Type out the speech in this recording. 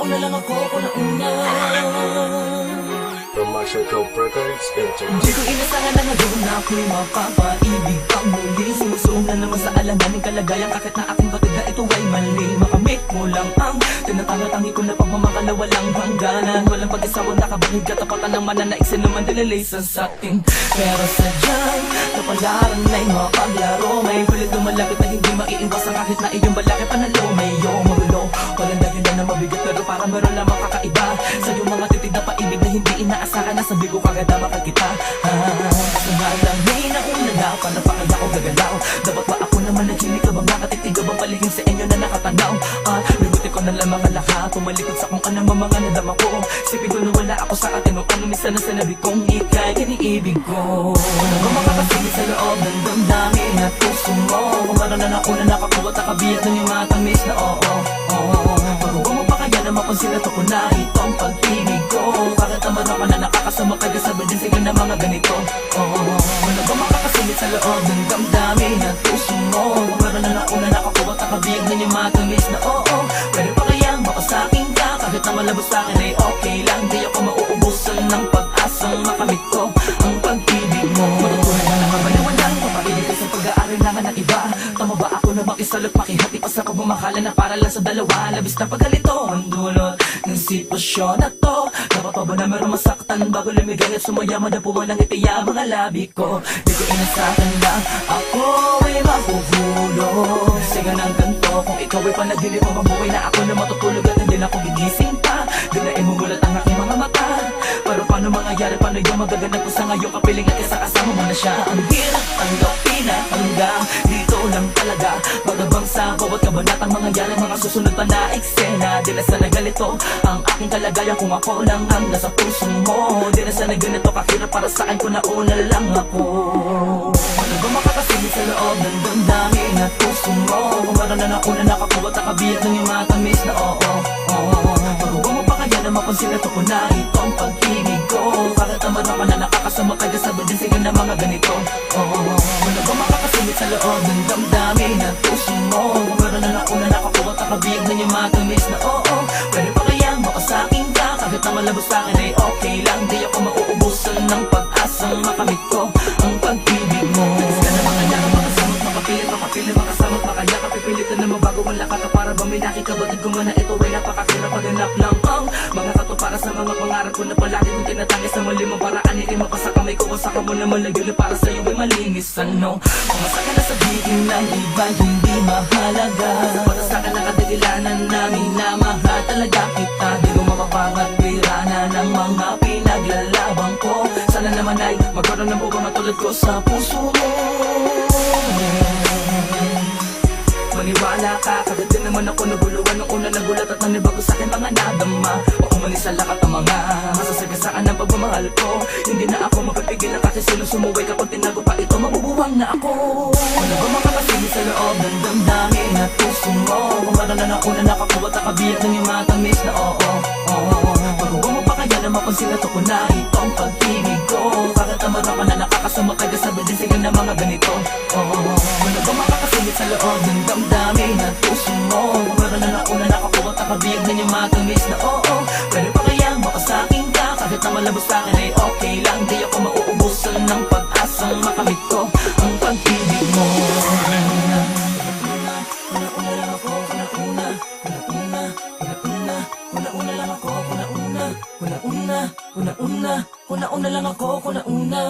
Una lang ako, una. From Marshall Cove Records, Hindi ko inasahan na ngayon na ako'y mapapaibig pang muli. Sumusuong na naman sa alanganing kalagayan, kahit na aking batid na ito ay mali. Makamit mo lang ang tinatangi ko na pagmamakala walang hangganan. Walang pag-isawang nakabangig katapatan ng mananaig sa naman dinalisan sa atin. Pero sadyang kapalaran na'y mapaglaro. May kulit lumalapit na hindi maiiwasan kahit na iyong balaki panalo. Mayo magulo, walang dahilan na mabigat pero parang meron lamang kakaiba. Sa iyong mga titig na paibig na hindi inaasahan na sabi ko kagad na makal kita. Kaso nga lang may nauna na paano pa kaya ko gagalaw? Dapat ba ako naman naghinig ka bang nakatitig ka bang palihim sa inyo na nakatanaw? Libuti ko na lang mga lahat, pumalikot sa kung anong mga nadama ko. Sipin ko na wala ako sa atin o ano minsan na sinabi kong ika'y kiniibig ko. Ano ba makakasingit sa loob ng damdamin at puso mo? Kung meron na ako na nakakuha takabiyat ng yung matamis na oo. Pag-uwa mo pa kaya na mapansin na to ko na itong pag-ibig ko. Bakit naman ako na nakakasama kaya sabi din sige na mga ganito. Ano ba makakasingit sa loob ng damdamin at puso mo? Kung meron na ako na nakakuha takabiyat ng yung matamis na oo. Pwede pa kaya baka sa akin ka kahit na malabos sa akin ay okay lang. Di ako mauubusan ng pag-asang makamit ko ang pag-ibig mo. Matutunan na naman maliwanag papaibig ko sa pag-aalinlangan ng iba. Tama ba ako na makisalot pakihati pa sa pagmamahalan na para lang sa dalawa? Labis na pagkalito ang dulot ng sitwasyon na to. Dapat pa ba na meron masaktan bago lumigay at sumaya madapuan ng itiya mga labi ko? Di ko inasahan na ako ay mahuhulog. Siga ng ganto kung ikaw ay panaginip mo mabuhay na ako na matutulog at hindi na ako gigising pa. Di na imumulat ang aking mga mata. Pero paano mangyayari, paano yung magaganap ko sa ngayong kapiling at isa kasama mo na siya? Ang hirap tanggapin na hanggang dito lang talaga. Bagabang sa bawat kabanatang mangyayari, mga susunod pa na eksena. Di na sana ganito ang aking kalagayan kung ako lang ang nasa puso mo. Di na sana ganito kahirap para sa akin kung nauna lang ako. Ano ba makakasingit sa loob ng damdamin at puso mo? Kung meron na ako na nakakuha takabiyat ng yung matamis na oo. Pag-uwa mo pa kaya na mapansin na to ko na itong pag-ibig ko. Kahit naman ako na nakakasama kaya sabi din sige na mga ganito. Ano ba makakasingit sa loob ng damdamin at puso mo? Kung meron na ako na nakakuha takabiyat ng yung matamis na oo. Pwede pa kaya baka sa akin ka kahit na malabos sa akin ay okay lang. Di ako mauubusan ng pag-asang makamit ko ang pag-ibig mo. Ka na mga yaka makasamot, makapilit, makasamot, makayakap, pipilitan na mabago ang lakata para ba may nakikabatid ko man na ito ay napakasirap paghanap lang ang mga kato para sa mga pangarap ko na palagi kong tinatanggi sa malimang paraan. Hindi mapasa kamay ko kung saka mo naman lagyan na para sa'yo ay malinis. Ano? Kung masaka na sabihin ng iba hindi mahalaga, para sa akin nakadalilanan namin na mahal talaga kita. Di ko mapapangat pirana ng mga pinaglalaban ko. Sana naman ay magkaroon ng buka matulad ko sa puso mo. Maniwala ka, kagad din naman ako naguluhan nung una nagulat at nanibago sa akin mga nadama. O umalis sa lakat ang mga masasagasaan ng pagmamahal ko. Hindi na ako mapapigilan kasi sino sumuway kapag tinago pa ito, mabubuwang na ako. Ano ba makakasingit sa loob ng damdamin at puso mo? Kung meron na ako na nakakuha takabiyat ng yung matamis na oo. Pag-uwa mo pa kaya na mapansin na to ko na itong pag-ibig ko. Kahit naman ako na nakakasama kaya sabi din sige na mga ganito. Ano ba makakasingit sa loob ng damdamin at puso mo? Kung meron na ako na nakakuha takabiyat ng yung matamis na oo. Pwede pa kaya baka sa akin ka kahit na malabos sa akin ay okay lang. Di ako mauubusan ng pag-asang makamit ko ang pag-ibig mo. Una lang ako, una lang ako, una lang ako, una.